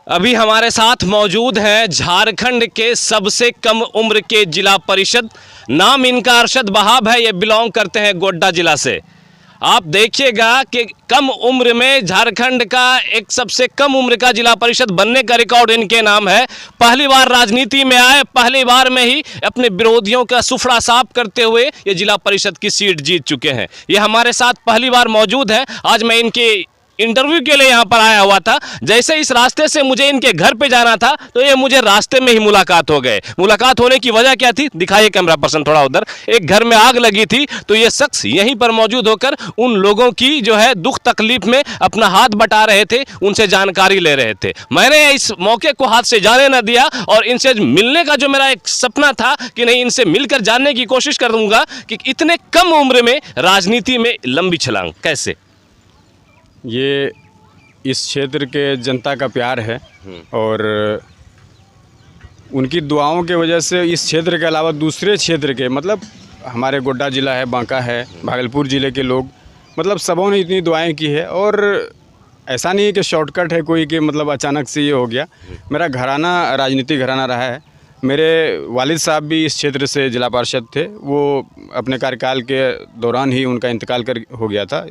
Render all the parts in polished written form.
अभी हमारे साथ मौजूद हैं झारखंड के सबसे कम उम्र के जिला परिषद। नाम इनका अरशद वहाब है, ये बिलोंग करते हैं गोड्डा जिला से। आप देखिएगा कि कम उम्र में झारखंड का एक सबसे कम उम्र का जिला परिषद बनने का रिकॉर्ड इनके नाम है। पहली बार राजनीति में आए, पहली बार में ही अपने विरोधियों का सुफड़ा साफ करते हुए ये जिला परिषद की सीट जीत चुके हैं। ये हमारे साथ पहली बार मौजूद हैं। आज मैं इनके इंटरव्यू के लिए यहाँ पर आया हुआ था। जैसे इस रास्ते से मुझे इनके घर पे जाना था तो ये मुझे रास्ते में ही मुलाकात हो गए। मुलाकात होने की वजह क्या थी, दिखाइए कैमरा पर्सन थोड़ा उधर। एक घर में आग लगी थी तो ये शख्स यहीं पर मौजूद होकर उन लोगों की जो है दुख तकलीफ में अपना हाथ बटा रहे थे, उनसे जानकारी ले रहे थे। मैंने इस मौके को हाथ से जाने न दिया और इनसे मिलने का जो मेरा एक सपना था कि नहीं, इनसे मिलकर जानने की कोशिश करूंगा कि इतने कम उम्र में राजनीति में लंबी छलांग कैसे। ये इस क्षेत्र के जनता का प्यार है और उनकी दुआओं के वजह से इस क्षेत्र के अलावा दूसरे क्षेत्र के, मतलब हमारे गोड्डा ज़िला है, बांका है, भागलपुर ज़िले के लोग, मतलब सबों ने इतनी दुआएं की है। और ऐसा नहीं है कि शॉर्टकट है कोई कि मतलब अचानक से ये हो गया। मेरा घराना राजनीतिक घराना रहा है। मेरे वालिद साहब भी इस क्षेत्र से जिला पार्षद थे। वो अपने कार्यकाल के दौरान ही उनका इंतकाल हो गया था,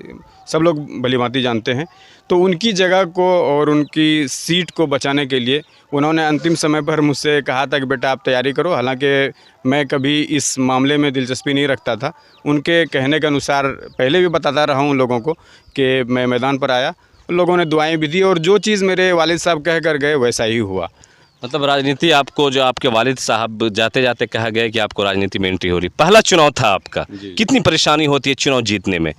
सब लोग भलीभांति जानते हैं। तो उनकी जगह को और उनकी सीट को बचाने के लिए उन्होंने अंतिम समय पर मुझसे कहा था कि बेटा आप तैयारी करो। हालांकि मैं कभी इस मामले में दिलचस्पी नहीं रखता था। उनके कहने के अनुसार पहले भी बताता रहा हूँ लोगों को कि मैं मैदान पर आया, लोगों ने दुआएं भी दी और जो चीज़ मेरे वालिद साहब कह कर गए वैसा ही हुआ। मतलब राजनीति आपको, जो आपके वालिद साहब जाते जाते कहा गया कि आपको राजनीति में एंट्री हो रही, पहला चुनाव था आपका, कितनी परेशानी होती है चुनाव जीतने में?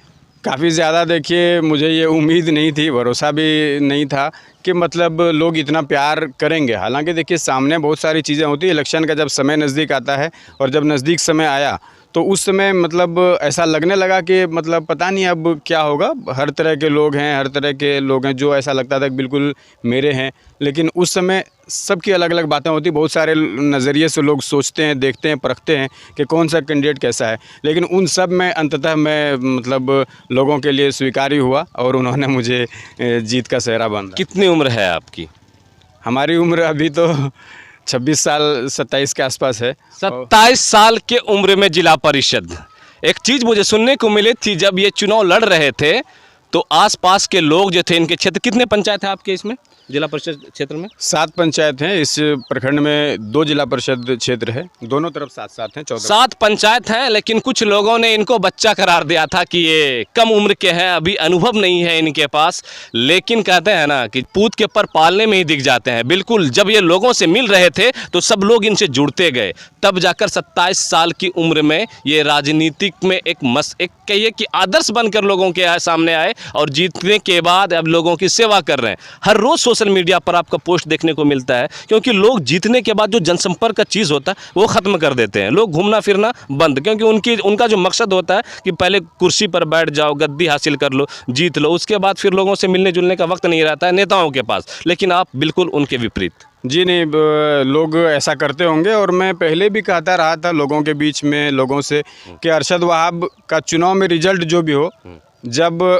काफ़ी ज़्यादा। देखिए, मुझे ये उम्मीद नहीं थी, भरोसा भी नहीं था कि मतलब लोग इतना प्यार करेंगे। हालांकि देखिए, सामने बहुत सारी चीज़ें होती हैं। इलेक्शन का जब समय नज़दीक आता है और जब नज़दीक समय आया तो उस समय मतलब ऐसा लगने लगा कि मतलब पता नहीं अब क्या होगा। हर तरह के लोग हैं, जो ऐसा लगता था कि बिल्कुल मेरे हैं। लेकिन उस समय सबकी अलग अलग बातें होती, बहुत सारे नज़रिए से लोग सोचते हैं, देखते हैं, परखते हैं कि कौन सा कैंडिडेट कैसा है। लेकिन उन सब में अंततः मैं मतलब लोगों के लिए स्वीकारी हुआ और उन्होंने मुझे जीत का सेहरा बांधा। कितनी उम्र है आपकी? हमारी उम्र अभी तो 26 साल 27 के आसपास है। 27 साल के उम्र में जिला परिषद। एक चीज़ मुझे सुनने को मिली थी, जब ये चुनाव लड़ रहे थे तो आसपास के लोग जो थे इनके क्षेत्र, कितने पंचायत है आपके इसमें जिला परिषद क्षेत्र में? 7 पंचायत हैं इस प्रखंड में, 2 जिला परिषद क्षेत्र है, दोनों तरफ 7-7 हैं, 14 7 पंचायत हैं। लेकिन कुछ लोगों ने इनको बच्चा करार दिया था कि ये कम उम्र के हैं, अभी अनुभव नहीं है इनके पास। लेकिन कहते हैं ना कि पूत के पर पालने में ही दिख जाते हैं। बिल्कुल जब ये लोगों से मिल रहे थे तो सब लोग इनसे जुड़ते गए, तब जाकर 27 साल की उम्र में ये राजनीतिक में एक कहिए कि आदर्श बनकर लोगों के सामने आए और जीतने के बाद अब लोगों की सेवा कर रहे हैं। हर रोज़ सोशल मीडिया पर आपका पोस्ट देखने को मिलता है, क्योंकि लोग जीतने के बाद जो जनसंपर्क का चीज़ होता है वो ख़त्म कर देते हैं। लोग घूमना फिरना बंद, क्योंकि उनका जो मकसद होता है कि पहले कुर्सी पर बैठ जाओ, गद्दी हासिल कर लो, जीत लो, उसके बाद फिर लोगों से मिलने जुलने का वक्त नहीं रहता है नेताओं के पास। लेकिन आप बिल्कुल उनके विपरीत। जी नहीं, लोग ऐसा करते होंगे और मैं पहले भी कहता रहा था लोगों के बीच में, लोगों से कि अरशद वहाब का चुनाव में रिजल्ट जो भी हो, जब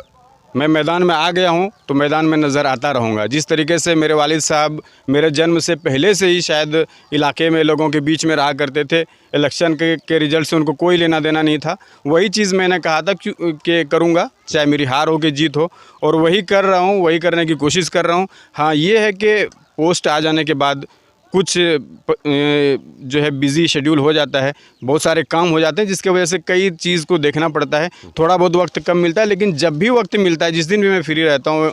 मैं मैदान में आ गया हूं तो मैदान में नज़र आता रहूंगा। जिस तरीके से मेरे वालिद साहब मेरे जन्म से पहले से ही शायद इलाके में लोगों के बीच में रहा करते थे, इलेक्शन के रिजल्ट से उनको कोई लेना देना नहीं था। वही चीज़ मैंने कहा था कि करूंगा, चाहे मेरी हार हो कि जीत हो, और वही कर रहा हूं, वही करने की कोशिश कर रहा हूं। हाँ, ये है कि पोस्ट आ जाने के बाद कुछ जो है बिज़ी शेड्यूल हो जाता है, बहुत सारे काम हो जाते हैं, जिसकी वजह से कई चीज़ को देखना पड़ता है। थोड़ा बहुत वक्त कम मिलता है, लेकिन जब भी वक्त मिलता है, जिस दिन भी मैं फ्री रहता हूँ,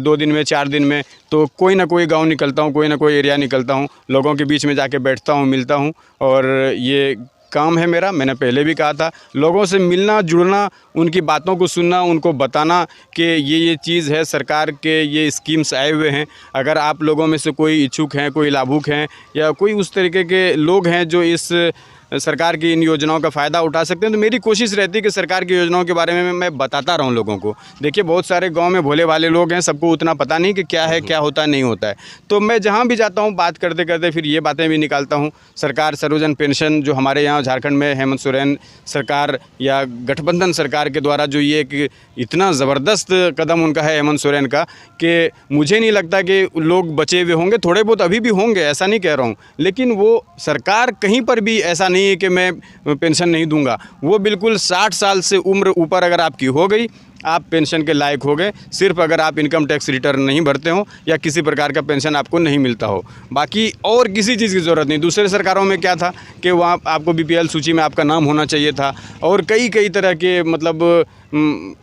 2 दिन में 4 दिन में, तो कोई ना कोई गांव निकलता हूँ, कोई ना कोई एरिया निकलता हूँ, लोगों के बीच में जाके बैठता हूँ, मिलता हूँ। और ये काम है मेरा। मैंने पहले भी कहा था, लोगों से मिलना जुड़ना, उनकी बातों को सुनना, उनको बताना कि ये चीज़ है, सरकार के ये स्कीम्स आए हुए हैं। अगर आप लोगों में से कोई इच्छुक हैं, कोई लाभुक हैं, या कोई उस तरीके के लोग हैं जो इस सरकार की इन योजनाओं का फ़ायदा उठा सकते हैं। तो मेरी कोशिश रहती है कि सरकार की योजनाओं के बारे में मैं बताता रहूं लोगों को। देखिए बहुत सारे गांव में भोले भाले लोग हैं, सबको उतना पता नहीं कि क्या है, क्या होता है, नहीं होता है। तो मैं जहां भी जाता हूं बात करते करते फिर ये बातें भी निकालता हूं। सरकार सर्वजन पेंशन जो हमारे यहाँ झारखंड में हेमंत सोरेन सरकार या गठबंधन सरकार के द्वारा जो ये एक इतना ज़बरदस्त कदम उनका है हेमंत सोरेन का, कि मुझे नहीं लगता कि लोग बचे हुए होंगे। थोड़े बहुत अभी भी होंगे, ऐसा नहीं कह रहा हूँ, लेकिन वो सरकार कहीं पर भी ऐसा नहीं है कि मैं पेंशन नहीं दूंगा। वो बिल्कुल 60 साल से उम्र ऊपर अगर आपकी हो गई, आप पेंशन के लायक हो गए, सिर्फ अगर आप इनकम टैक्स रिटर्न नहीं भरते हो या किसी प्रकार का पेंशन आपको नहीं मिलता हो। बाकी और किसी चीज़ की ज़रूरत नहीं। दूसरे सरकारों में क्या था कि वहाँ आपको बीपीएल सूची में आपका नाम होना चाहिए था और कई तरह के मतलब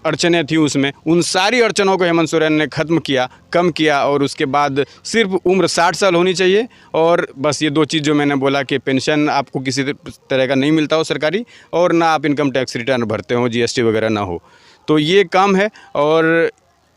अड़चनें थी उसमें। उन सारी अड़चनों को हेमंत सोरेन ने ख़त्म किया, कम किया, और उसके बाद सिर्फ उम्र 60 साल होनी चाहिए और बस ये 2 चीज़ जो मैंने बोला कि पेंशन आपको किसी तरह का नहीं मिलता हो सरकारी, और ना आप इनकम टैक्स रिटर्न भरते हो, जीएसटी वगैरह ना हो। तो ये काम है और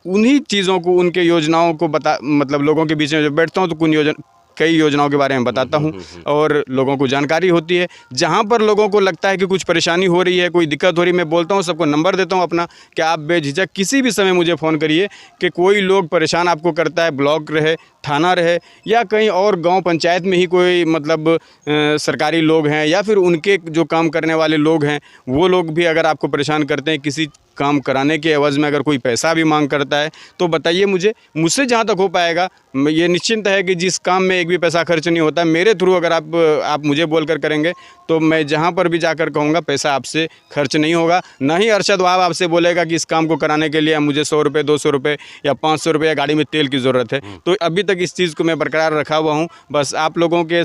उन्हीं चीज़ों को, उनके योजनाओं को मतलब लोगों के बीच में जब बैठता हूँ तो कई योजनाओं के बारे में बताता हूँ और लोगों को जानकारी होती है। जहाँ पर लोगों को लगता है कि कुछ परेशानी हो रही है, कोई दिक्कत हो रही है, मैं बोलता हूँ, सबको नंबर देता हूँ अपना कि आप बेझिझक किसी भी समय मुझे फ़ोन करिए। कि कोई लोग परेशान आपको करता है, ब्लॉक रहे, थाना रहे या कहीं और गांव पंचायत में ही कोई मतलब सरकारी लोग हैं या फिर उनके जो काम करने वाले लोग हैं, वो लोग भी अगर आपको परेशान करते हैं, किसी काम कराने के एवज़ में अगर कोई पैसा भी मांग करता है तो बताइए मुझसे जहाँ तक हो पाएगा। ये निश्चिंत है कि जिस काम में एक भी पैसा खर्च नहीं होता, मेरे थ्रू अगर आप मुझे बोलकर करेंगे तो मैं जहाँ पर भी जाकर कहूँगा पैसा आपसे खर्च नहीं होगा। ना ही अरशद वहाब आपसे बोलेगा कि इस काम को कराने के लिए मुझे 100 रुपये, 200 रुपये या 500 रुपये या गाड़ी में तेल की ज़रूरत है। तो अभी तक इस चीज़ को मैं बरकरार रखा हुआ हूँ। बस आप लोगों के,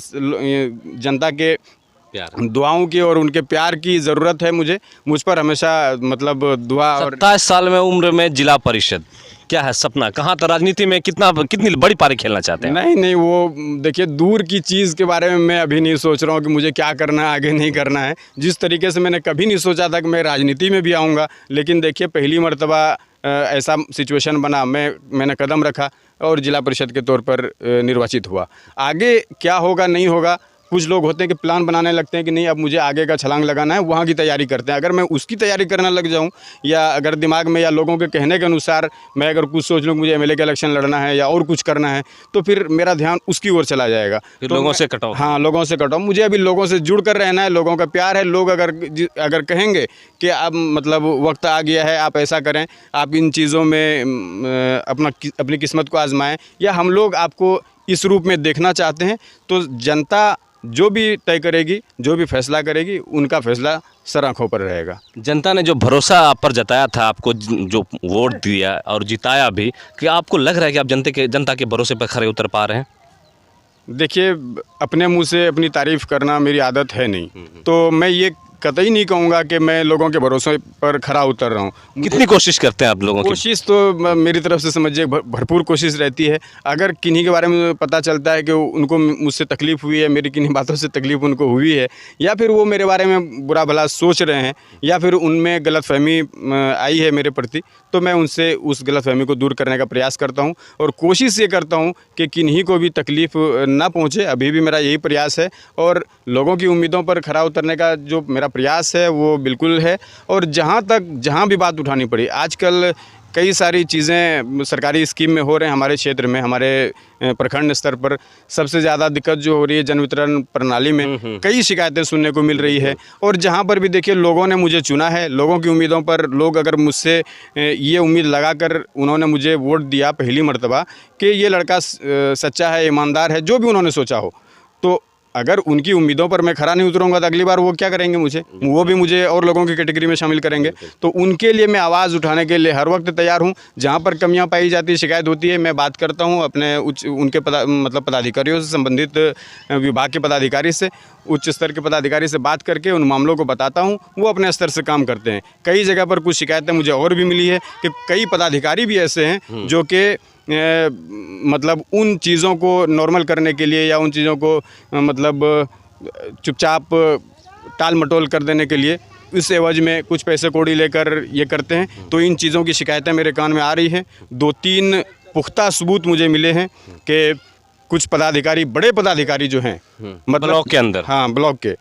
जनता के दुआओं की और उनके प्यार की ज़रूरत है। मुझ पर हमेशा मतलब दुआ। और 27 साल में उम्र में जिला परिषद, क्या है सपना? कहाँ तो राजनीति में कितनी बड़ी पारी खेलना चाहते हैं? नहीं, वो देखिए दूर की चीज़ के बारे में मैं अभी नहीं सोच रहा हूँ कि मुझे क्या करना है, आगे नहीं करना है। जिस तरीके से मैंने कभी नहीं सोचा था कि मैं राजनीति में भी आऊँगा, लेकिन देखिए पहली मर्तबा ऐसा सिचुएशन बना, मैंने कदम रखा और जिला परिषद के तौर पर निर्वाचित हुआ। आगे क्या होगा नहीं होगा, कुछ लोग होते हैं कि प्लान बनाने लगते हैं कि नहीं अब मुझे आगे का छलांग लगाना है, वहाँ की तैयारी करते हैं। अगर मैं उसकी तैयारी करने लग जाऊँ या अगर दिमाग में या लोगों के कहने के अनुसार मैं अगर कुछ सोच लूँ मुझे एमएलए का इलेक्शन लड़ना है या और कुछ करना है, तो फिर मेरा ध्यान उसकी ओर चला जाएगा। फिर तो लोगों से कटाओ। हाँ, लोगों से कटाओ। मुझे अभी लोगों से जुड़ कर रहना है, लोगों का प्यार है। लोग अगर कहेंगे कि अब मतलब वक्त आ गया है, आप ऐसा करें, आप इन चीज़ों में अपनी किस्मत को आजमाएं, या हम लोग आपको इस रूप में देखना चाहते हैं, तो जनता जो भी तय करेगी, जो भी फैसला करेगी, उनका फैसला सर आँखों पर रहेगा। जनता ने जो भरोसा आप पर जताया था, आपको जो वोट दिया और जिताया भी, कि आपको लग रहा है कि आप जनता के भरोसे पर खरे उतर पा रहे हैं? देखिए अपने मुंह से अपनी तारीफ़ करना मेरी आदत है नहीं, तो मैं ये कतई नहीं कहूँगा कि मैं लोगों के भरोसे पर खरा उतर रहा हूँ। कितनी कोशिश करते हैं आप लोगों की? कोशिश तो मेरी तरफ से समझिए भरपूर कोशिश रहती है। अगर किन्हीं के बारे में पता चलता है कि उनको मुझसे तकलीफ़ हुई है, मेरी किन्हीं बातों से तकलीफ़ उनको हुई है, या फिर वो मेरे बारे में बुरा भला सोच रहे हैं, या फिर उनमें गलतफहमी आई है मेरे प्रति, तो मैं उनसे उस गलतफहमी को दूर करने का प्रयास करता हूँ और कोशिश ये करता हूँ कि किन्हीं को भी तकलीफ़ ना पहुँचे। अभी भी मेरा यही प्रयास है और लोगों की उम्मीदों पर खरा उतरने का जो मेरा प्रयास है वो बिल्कुल है। और जहाँ भी बात उठानी पड़ी, आजकल कई सारी चीज़ें सरकारी स्कीम में हो रहे हैं। हमारे क्षेत्र में, हमारे प्रखंड स्तर पर सबसे ज़्यादा दिक्कत जो हो रही है जन वितरण प्रणाली में, कई शिकायतें सुनने को मिल रही है। और जहाँ पर भी देखिए लोगों ने मुझे चुना है, लोगों की उम्मीदों पर लोग अगर मुझसे ये उम्मीद लगाकर उन्होंने मुझे वोट दिया पहली मर्तबा कि ये लड़का सच्चा है, ईमानदार है, जो भी उन्होंने सोचा हो, तो अगर उनकी उम्मीदों पर मैं खरा नहीं उतरूंगा तो अगली बार वो क्या करेंगे, वो भी मुझे और लोगों की कैटेगरी में शामिल करेंगे। तो उनके लिए मैं आवाज़ उठाने के लिए हर वक्त तैयार हूं। जहां पर कमियां पाई जाती है, शिकायत होती है, मैं बात करता हूं अपने उनके पदाधिकारियों से, संबंधित विभाग के पदाधिकारी से, उच्च स्तर के पदाधिकारी से बात करके उन मामलों को बताता हूँ। वो अपने स्तर से काम करते हैं। कई जगह पर कुछ शिकायतें मुझे और भी मिली है कि कई पदाधिकारी भी ऐसे हैं जो कि मतलब उन चीज़ों को नॉर्मल करने के लिए या उन चीज़ों को मतलब चुपचाप टाल मटोल कर देने के लिए इस एवज में कुछ पैसे कौड़ी लेकर ये करते हैं। तो इन चीज़ों की शिकायतें मेरे कान में आ रही हैं। 2-3 पुख्ता सबूत मुझे मिले हैं कि कुछ पदाधिकारी, बड़े पदाधिकारी जो हैं, मतलब ब्लॉक के अंदर। हाँ, ब्लॉक के,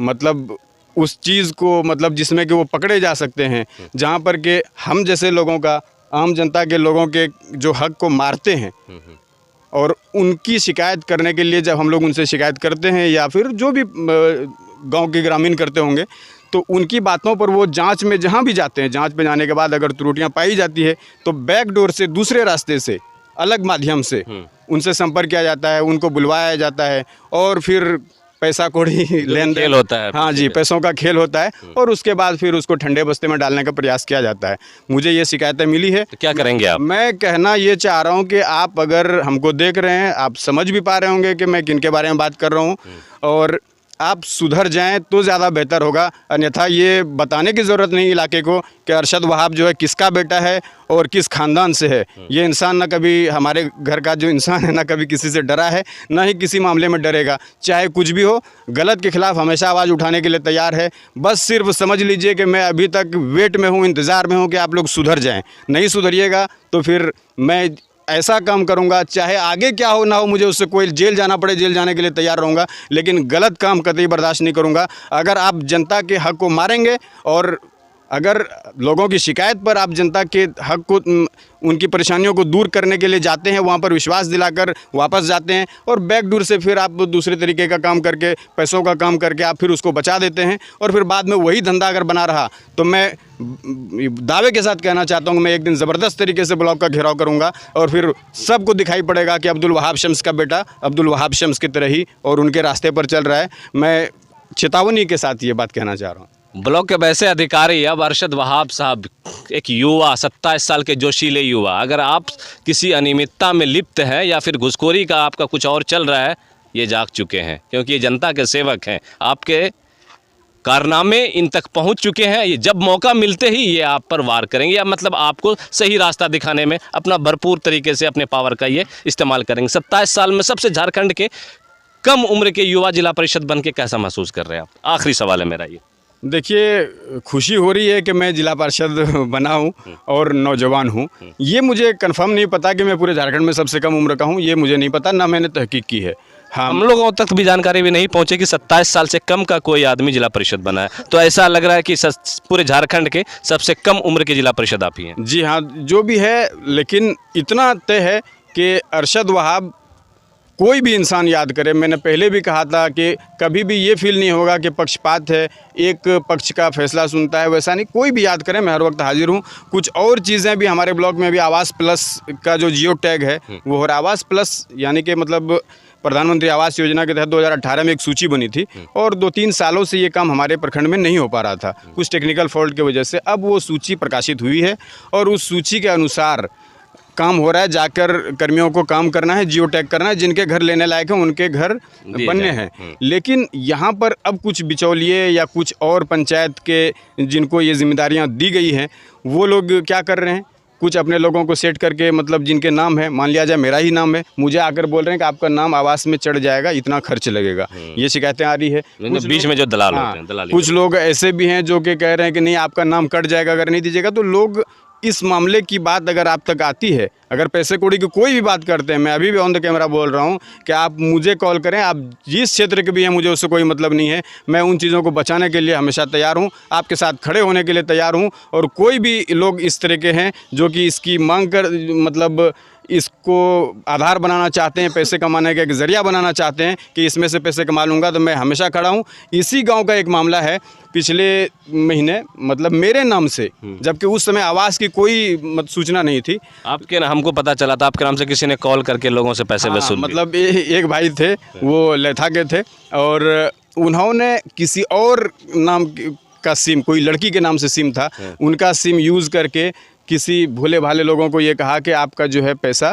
मतलब उस चीज़ को, मतलब जिसमें कि वो पकड़े जा सकते हैं, जहाँ पर के हम जैसे लोगों का, आम जनता के लोगों के जो हक को मारते हैं, और उनकी शिकायत करने के लिए जब हम लोग उनसे शिकायत करते हैं, या फिर जो भी गांव के ग्रामीण करते होंगे, तो उनकी बातों पर वो जांच में जहां भी जाते हैं, जांच पे जाने के बाद अगर त्रुटियां पाई जाती है तो बैक डोर से, दूसरे रास्ते से, अलग माध्यम से उनसे संपर्क किया जाता है, उनको बुलवाया जाता है, और फिर पैसा कौड़ी लेन खेल होता है। हाँ जी, पैसों का खेल होता है, और उसके बाद फिर उसको ठंडे बस्ते में डालने का प्रयास किया जाता है। मुझे ये शिकायतें मिली है। तो क्या करेंगे आप? मैं कहना ये चाह रहा हूँ कि आप अगर हमको देख रहे हैं, आप समझ भी पा रहे होंगे कि मैं किन के बारे में बात कर रहा हूँ, और आप सुधर जाएं तो ज़्यादा बेहतर होगा। अन्यथा ये बताने की ज़रूरत नहीं इलाके को कि अरशद वहाब जो है किसका बेटा है और किस ख़ानदान से है। ये इंसान ना कभी, हमारे घर का जो इंसान है, ना कभी किसी से डरा है, ना ही किसी मामले में डरेगा। चाहे कुछ भी हो, गलत के ख़िलाफ़ हमेशा आवाज़ उठाने के लिए तैयार है। बस सिर्फ समझ लीजिए कि मैं अभी तक वेट में हूँ, इंतज़ार में हूँ कि आप लोग सुधर जाएँ। नहीं सुधरिएगा तो फिर मैं ऐसा काम करूंगा, चाहे आगे क्या हो ना हो, मुझे उससे कोई जेल जाना पड़े, जेल जाने के लिए तैयार रहूंगा, लेकिन गलत काम कतई बर्दाश्त नहीं करूंगा। अगर आप जनता के हक को मारेंगे, और अगर लोगों की शिकायत पर आप जनता के हक को, उनकी परेशानियों को दूर करने के लिए जाते हैं, वहाँ पर विश्वास दिलाकर वापस जाते हैं, और बैकडोर से फिर आप दूसरे तरीके का काम करके, पैसों का काम करके आप फिर उसको बचा देते हैं, और फिर बाद में वही धंधा अगर बना रहा, तो मैं दावे के साथ कहना चाहता हूँ, मैं एक दिन ज़बरदस्त तरीके से ब्लॉक का घेराव करूँगा, और फिर सबको दिखाई पड़ेगा कि अब्दुल वहाब शम्स का बेटा अब्दुल वहाब शम्स की तरह ही और उनके रास्ते पर चल रहा है। मैं चेतावनी के साथ ये बात कहना चाह रहा हूँ। ब्लॉक के वैसे अधिकारी अब अरशद वहाब साहब, एक युवा, 27 साल के जोशीले युवा, अगर आप किसी अनियमितता में लिप्त हैं या फिर घुसखोरी का आपका कुछ और चल रहा है, ये जाग चुके हैं, क्योंकि ये जनता के सेवक हैं। आपके कारनामे इन तक पहुंच चुके हैं। ये जब मौका मिलते ही ये आप पर वार करेंगे, या मतलब आपको सही रास्ता दिखाने में अपना भरपूर तरीके से अपने पावर का ये इस्तेमाल करेंगे। 27 साल में सबसे झारखंड के कम उम्र के युवा जिला परिषद बन के कैसा महसूस कर रहे हैं आप? आखिरी सवाल है मेरा ये। देखिए, खुशी हो रही है कि मैं जिला पार्षद बना हूँ और नौजवान हूँ। ये मुझे कंफर्म नहीं पता कि मैं पूरे झारखंड में सबसे कम उम्र का हूँ, ये मुझे नहीं पता, ना मैंने तहकीक की है। हाँ, हम लोगों तक भी जानकारी भी नहीं पहुंचे कि 27 साल से कम का कोई आदमी जिला परिषद बना है, तो ऐसा लग रहा है कि पूरे झारखंड के सबसे कम उम्र के जिला परिषद आप ही हैं। जी हाँ, जो भी है, लेकिन इतना तय है कि अरशद वहाब कोई भी इंसान याद करे, मैंने पहले भी कहा था कि कभी भी ये फील नहीं होगा कि पक्षपात है, एक पक्ष का फैसला सुनता है, वैसा नहीं। कोई भी याद करे, मैं हर वक्त हाजिर हूँ। कुछ और चीज़ें भी हमारे ब्लॉक में भी आवास प्लस का जो जियो टैग है वो, और आवास प्लस यानी कि मतलब प्रधानमंत्री आवास योजना के तहत 2018 में एक सूची बनी थी, और 2-3 सालों से ये काम हमारे प्रखंड में नहीं हो पा रहा था, कुछ टेक्निकल फॉल्ट की वजह से। अब वो सूची प्रकाशित हुई है, और उस सूची के अनुसार काम हो रहा है। जाकर कर्मियों को काम करना है, जियो टैग करना है, जिनके घर लेने लायक हैं उनके घर बनने हैं। लेकिन यहाँ पर अब कुछ बिचौलिए या कुछ और पंचायत के जिनको ये जिम्मेदारियाँ दी गई हैं, वो लोग क्या कर रहे हैं, कुछ अपने लोगों को सेट करके, मतलब जिनके नाम है, मान लिया जाए मेरा ही नाम है, मुझे आकर बोल रहे हैं कि आपका नाम आवास में चढ़ जाएगा, इतना खर्च लगेगा। ये शिकायतें आ रही है। बीच में जो दलाल होते हैं, दलाली कुछ लोग ऐसे भी हैं जो कि कह रहे हैं कि नहीं, आपका नाम कट जाएगा अगर नहीं दीजिएगा। तो लोग, इस मामले की बात अगर आप तक आती है, अगर पैसे कौड़ी की कोई भी बात करते हैं, मैं अभी भी ऑन द कैमरा बोल रहा हूं कि आप मुझे कॉल करें, आप जिस क्षेत्र के भी हैं, मुझे उससे कोई मतलब नहीं है। मैं उन चीज़ों को बचाने के लिए हमेशा तैयार हूं, आपके साथ खड़े होने के लिए तैयार हूं। और कोई भी लोग इस तरह के हैं जो कि इसकी मांग कर, मतलब इसको आधार बनाना चाहते हैं, पैसे कमाने का एक ज़रिया बनाना चाहते हैं कि इसमें से पैसे कमा लूँगा, तो मैं हमेशा खड़ा हूँ। इसी गांव का एक मामला है, पिछले महीने मतलब मेरे नाम से, जबकि उस समय आवास की कोई सूचना नहीं थी, आपके ना, हमको पता चला था आपके नाम से किसी ने कॉल करके लोगों से पैसे वसूल लिए। मतलब एक भाई थे, वो लेथा के थे, और उन्होंने किसी और नाम का सिम, कोई लड़की के नाम से सिम था, उनका सिम यूज़ करके किसी भोले भाले लोगों को ये कहा कि आपका जो है पैसा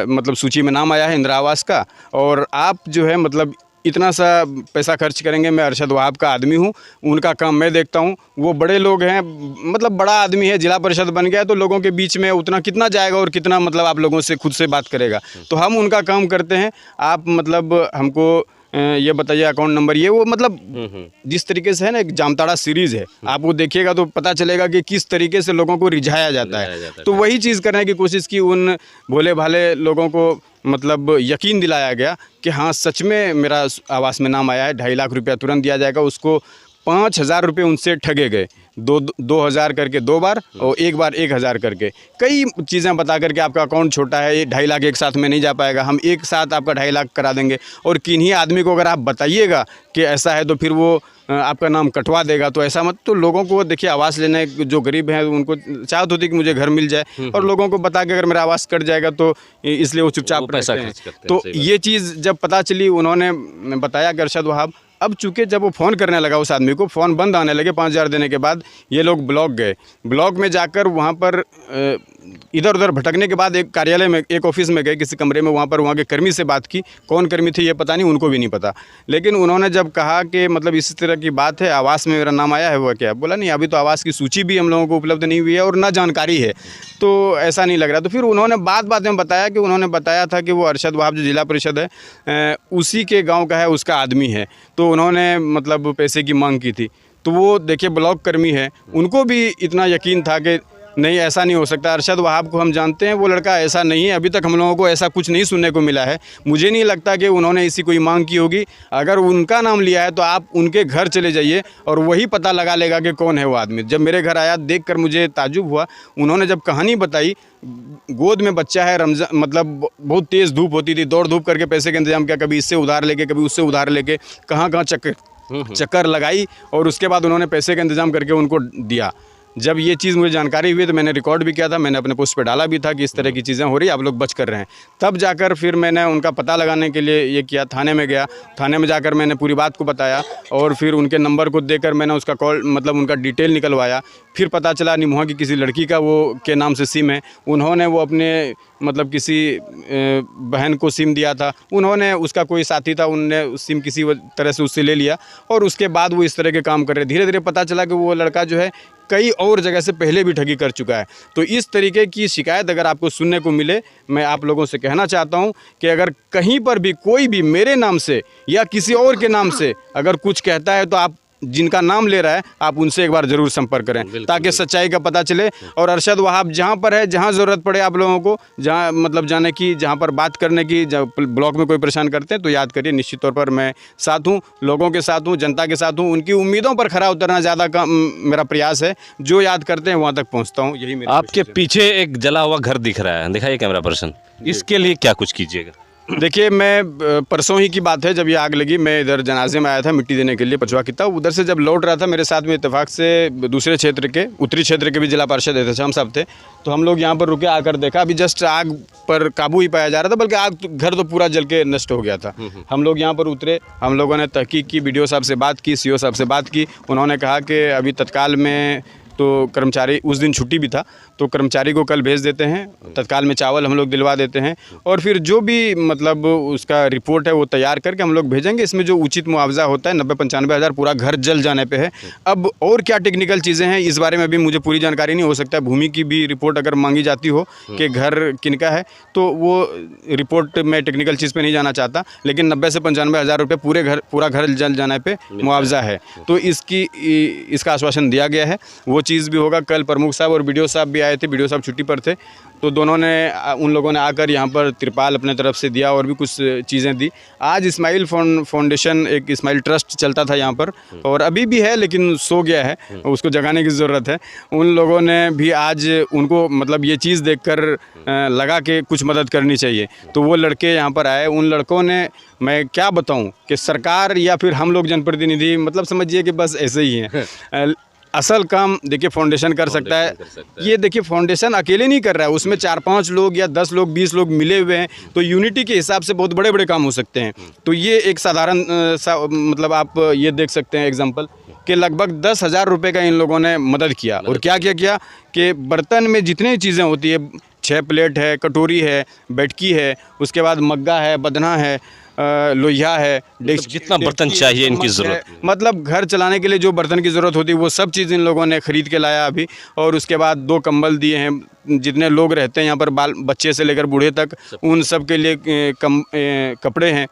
मतलब सूची में नाम आया है इंदिरा आवास का, और आप जो है मतलब इतना सा पैसा खर्च करेंगे। मैं अरशद वहाब का आदमी हूँ, उनका काम मैं देखता हूँ। वो बड़े लोग हैं, मतलब बड़ा आदमी है, जिला परिषद बन गया, तो लोगों के बीच में उतना कितना जाएगा और कितना मतलब आप लोगों से खुद से बात करेगा। तो हम उनका काम करते हैं। आप मतलब हमको ये बताइए अकाउंट नंबर, ये वो मतलब जिस तरीके से है ना, एक जामताड़ा सीरीज़ है, आप वो देखिएगा तो पता चलेगा कि किस तरीके से लोगों को रिझाया जाता है। तो वही चीज़ करने की कोशिश की, उन भोले भाले लोगों को मतलब यकीन दिलाया गया कि हाँ सच में मेरा आवास में नाम आया है, 2.5 लाख रुपया तुरंत दिया जाएगा। उसको 5,000 रुपये उनसे ठगे गए, 2,000 करके 2 बार और एक बार 1,000 करके, कई चीज़ें बता करके आपका अकाउंट छोटा है, ये 2.5 लाख एक साथ में नहीं जा पाएगा, हम एक साथ आपका 2.5 लाख करा देंगे। और किन्हीं आदमी को अगर आप बताइएगा कि ऐसा है तो फिर वो आपका नाम कटवा देगा। तो ऐसा मत, तो लोगों को देखिए आवास लेने जो गरीब हैं उनको चाहत होती है कि मुझे घर मिल जाए, और लोगों को बता के अगर मेरा आवास कट जाएगा तो इसलिए वो चुपचाप पैसा रहते खर्च करते हैं। तो सही बात। ये चीज़ जब पता चली, उन्होंने बताया कि अरशद वहाब, अब चूंकि जब वो फ़ोन करने लगा उस आदमी को, फ़ोन बंद आने लगे 5,000 देने के बाद, ये लोग ब्लॉक गए। ब्लॉक में जाकर वहाँ पर इधर उधर भटकने के बाद एक कार्यालय में, एक ऑफिस में गए किसी कमरे में, वहाँ पर वहाँ के कर्मी से बात की। कौन कर्मी थे ये पता नहीं, उनको भी नहीं पता। लेकिन उन्होंने जब कहा कि मतलब इस तरह की बात है, आवास में मेरा नाम आया है, वो क्या बोला, नहीं अभी तो आवास की सूची भी हम लोगों को उपलब्ध नहीं हुई है और ना जानकारी है, तो ऐसा नहीं लग रहा। तो फिर उन्होंने बात में बताया कि उन्होंने बताया था कि वो अरशद वहाब जो जिला परिषद है उसी के गाँव का है, उसका आदमी है। तो उन्होंने मतलब पैसे की मांग की थी। तो वो देखिए ब्लॉक कर्मी है, उनको भी इतना यकीन था कि नहीं ऐसा नहीं हो सकता, अरशद वहाब को हम जानते हैं, वो लड़का ऐसा नहीं है। अभी तक हम लोगों को ऐसा कुछ नहीं सुनने को मिला है। मुझे नहीं लगता कि उन्होंने इसी कोई मांग की होगी। अगर उनका नाम लिया है तो आप उनके घर चले जाइए और वही पता लगा लेगा कि कौन है वो आदमी। जब मेरे घर आया देखकर मुझे ताज्जुब हुआ। उन्होंने जब कहानी बताई, गोद में बच्चा है, रमज़ान मतलब बहुत तेज़ धूप होती थी, दौड़ धूप करके पैसे का इंतजाम किया, कभी इससे उधार लेके कभी उससे उधार लेके, कहाँ चक्कर लगाई, और उसके बाद उन्होंने पैसे का इंतजाम करके उनको दिया। जब ये चीज़ मुझे जानकारी हुई तो मैंने रिकॉर्ड भी किया था, मैंने अपने पोस्ट पे डाला भी था कि इस तरह की चीज़ें हो रही है, आप लोग बच कर रहे हैं। तब जाकर फिर मैंने उनका पता लगाने के लिए ये किया, थाने में गया। थाने में जाकर मैंने पूरी बात को बताया और फिर उनके नंबर को देकर मैंने उसका कॉल मतलब उनका डिटेल निकलवाया। फिर पता चला निमोहा की किसी लड़की का वो के नाम से सिम है। उन्होंने वो अपने मतलब किसी बहन को सिम दिया था, उन्होंने उसका कोई साथी था, उनने सिम किसी तरह से उससे ले लिया और उसके बाद वो इस तरह के काम कर रहे। धीरे धीरे पता चला कि वो लड़का जो है कई और जगह से पहले भी ठगी कर चुका है। तो इस तरीके की शिकायत अगर आपको सुनने को मिले, मैं आप लोगों से कहना चाहता हूं कि अगर कहीं पर भी कोई भी मेरे नाम से या किसी और के नाम से अगर कुछ कहता है तो आप जिनका नाम ले रहा है आप उनसे एक बार ज़रूर संपर्क करें ताकि सच्चाई का पता चले। और अरशद वहाब जहाँ पर है, जहाँ ज़रूरत पड़े आप लोगों को, जहाँ मतलब जाने की, जहाँ पर बात करने की, जब ब्लॉक में कोई परेशान करते हैं तो याद करिए, निश्चित तौर पर मैं साथ हूँ, लोगों के साथ हूँ, जनता के साथ हूँ। उनकी उम्मीदों पर खरा उतरना ज़्यादा का मेरा प्रयास है। जो याद करते हैं वहाँ तक पहुँचता हूँ, यही मेरी आपके पीछे एक जला हुआ घर दिख रहा है, दिखाइए कैमरा पर्सन, इसके लिए क्या कुछ कीजिएगा? देखिए, मैं परसों ही की बात है जब ये आग लगी, मैं इधर जनाजे में आया था मिट्टी देने के लिए पचवा किता। उधर से जब लौट रहा था मेरे साथ में इत्तेफाक से दूसरे क्षेत्र के, उत्तरी क्षेत्र के भी जिला पार्षद एहतशाम साहब थे। तो हम लोग यहाँ पर रुके, आकर देखा अभी जस्ट आग पर काबू ही पाया जा रहा था, बल्कि आग घर तो पूरा जल के नष्ट हो गया था। हम लोग यहाँ पर उतरे, हम लोगों ने तहकीक की, BDO साहब से बात की, CO साहब से बात की। उन्होंने कहा कि अभी तत्काल में तो कर्मचारी, उस दिन छुट्टी भी था, तो कर्मचारी को कल भेज देते हैं, तत्काल में चावल हम लोग दिलवा देते हैं और फिर जो भी मतलब उसका रिपोर्ट है वो तैयार करके हम लोग भेजेंगे। इसमें जो उचित मुआवजा होता है 90-95 हज़ार पूरा घर जल जाने पे है। अब और क्या टेक्निकल चीज़ें हैं इस बारे में भी मुझे पूरी जानकारी नहीं, हो सकता है भूमि की भी रिपोर्ट अगर मांगी जाती हो कि घर किनका है, तो वो रिपोर्ट मैं टेक्निकल चीज़ पर नहीं जाना चाहता, लेकिन 90 से 95 हज़ार रुपये पूरा घर जल जाने पर मुआवजा है। तो इसका आश्वासन दिया गया है, वो चीज़ भी होगा। कल प्रमुख साहब और BDO साहब भी आए थे, BDO साहब छुट्टी पर थे, तो दोनों ने, उन लोगों ने आकर यहाँ पर तिरपाल अपने तरफ से दिया और भी कुछ चीज़ें दी। आज इस्माइल फाउंडेशन, एक इस्माइल ट्रस्ट चलता था यहाँ पर और अभी भी है लेकिन सो गया है, उसको जगाने की ज़रूरत है। उन लोगों ने भी आज उनको मतलब ये चीज़ देखकर लगा कि कुछ मदद करनी चाहिए, तो वो लड़के यहाँ पर आए। उन लड़कों ने, मैं क्या बताऊँ कि सरकार या फिर हम लोग जनप्रतिनिधि, मतलब समझिए कि बस ऐसे ही हैं। असल काम देखिए फाउंडेशन कर सकता है। ये देखिए फाउंडेशन अकेले नहीं कर रहा है, उसमें 4-5 लोग या 10 लोग 20 लोग मिले हुए हैं, तो यूनिटी के हिसाब से बहुत बड़े बड़े काम हो सकते हैं। तो ये एक साधारण सा मतलब आप ये देख सकते हैं एग्जांपल कि लगभग 10,000 रुपये का इन लोगों ने मदद किया। और क्या क्या किया कि बर्तन में जितनी चीज़ें होती है, 6 प्लेट है, कटोरी है, बैठकी है, उसके बाद मग्गा है, बदना है, लोहिया है, मतलब जितना बर्तन चाहिए इनकी ज़रूरत, मतलब घर चलाने के लिए जो बर्तन की ज़रूरत होती है वो सब चीज़ इन लोगों ने ख़रीद के लाया अभी। और उसके बाद 2 कंबल दिए हैं, जितने लोग रहते हैं यहाँ पर, बच्चे से लेकर बूढ़े तक, उन सब के लिए कपड़े हैं,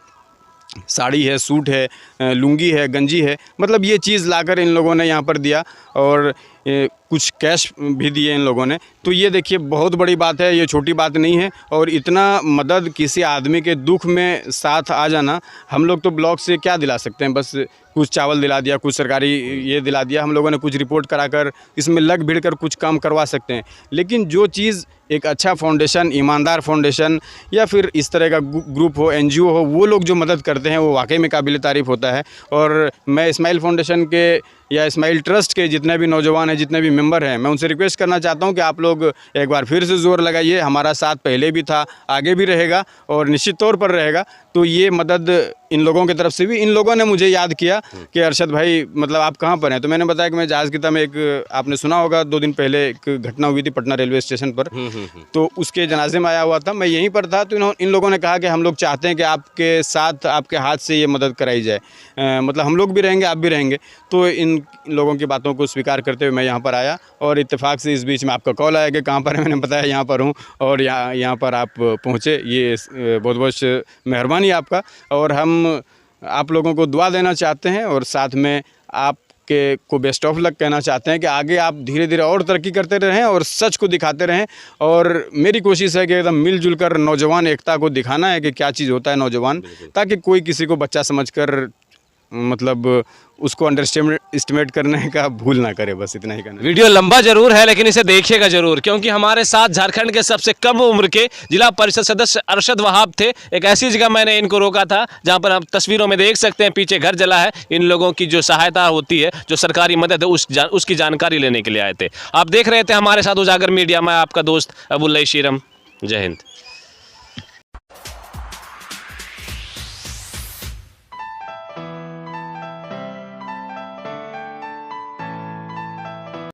साड़ी है, सूट है, लुंगी है, गंजी है, मतलब ये चीज़ लाकर इन लोगों ने यहाँ पर दिया। और कुछ कैश भी दिए इन लोगों ने। तो ये देखिए बहुत बड़ी बात है, ये छोटी बात नहीं है। और इतना मदद किसी आदमी के दुख में साथ आ जाना, हम लोग तो ब्लॉक से क्या दिला सकते हैं, बस कुछ चावल दिला दिया, कुछ सरकारी ये दिला दिया, हम लोगों ने कुछ रिपोर्ट कराकर इसमें लग भिड़ कर कुछ काम करवा सकते हैं। लेकिन जो चीज़ एक अच्छा फाउंडेशन, ईमानदार फाउंडेशन या फिर इस तरह का ग्रुप हो, एनजीओ हो, वो लोग जो मदद करते हैं वो वाकई में काबिल तारीफ़ होता है। और मैं इस्माइल फाउंडेशन के या इस्माइल ट्रस्ट के जितने भी नौजवान हैं, जितने भी मेंबर हैं, मैं उनसे रिक्वेस्ट करना चाहता हूं कि आप लोग एक बार फिर से ज़ोर लगाइए। हमारा साथ पहले भी था, आगे भी रहेगा और निश्चित तौर पर रहेगा। तो ये मदद इन लोगों की तरफ से भी, इन लोगों ने मुझे याद किया कि अरशद भाई मतलब आप कहाँ पर हैं। तो मैंने बताया कि मैं जहाज़ कीता में, एक आपने सुना होगा 2 दिन पहले एक घटना हुई थी पटना रेलवे स्टेशन पर, तो उसके जनाजे में आया हुआ था, मैं यहीं पर था। तो इन लोगों ने कहा कि हम लोग चाहते हैं कि आपके साथ, आपके हाथ से ये मदद कराई जाए, मतलब हम लोग भी रहेंगे, आप भी रहेंगे। तो इन लोगों की बातों को स्वीकार करते हुए मैं यहाँ पर आया और इत्तेफाक से इस बीच में आपका कॉल आया कि कहाँ पर है। मैंने बताया यहाँ पर हूँ और यहाँ पर आप पहुँचे, ये बहुत बहुत मेहरबानी आपका। और हम आप लोगों को दुआ देना चाहते हैं और साथ में आपके को बेस्ट ऑफ लक कहना चाहते हैं कि आगे आप धीरे धीरे और तरक्की करते रहें और सच को दिखाते रहें। और मेरी कोशिश है कि एकदम मिलजुल कर नौजवान एकता को दिखाना है कि क्या चीज़ होता है नौजवान, ताकि कोई किसी को बच्चा समझकर मतलब उसको एस्टिमेट करने का भूल ना करे, बस इतना ही कहना। वीडियो लंबा जरूर है लेकिन इसे देखिएगा जरूर, क्योंकि हमारे साथ झारखंड के सबसे कम उम्र के जिला परिषद सदस्य अरशद वहाब थे। एक ऐसी जगह मैंने इनको रोका था जहां पर आप तस्वीरों में देख सकते हैं पीछे घर जला है। इन लोगों की जो सहायता होती है, जो सरकारी मदद है, उसकी जानकारी लेने के लिए आए थे। आप देख रहे थे हमारे साथ उजागर मीडिया में, आपका दोस्त अबुल शीरम। जय हिंद।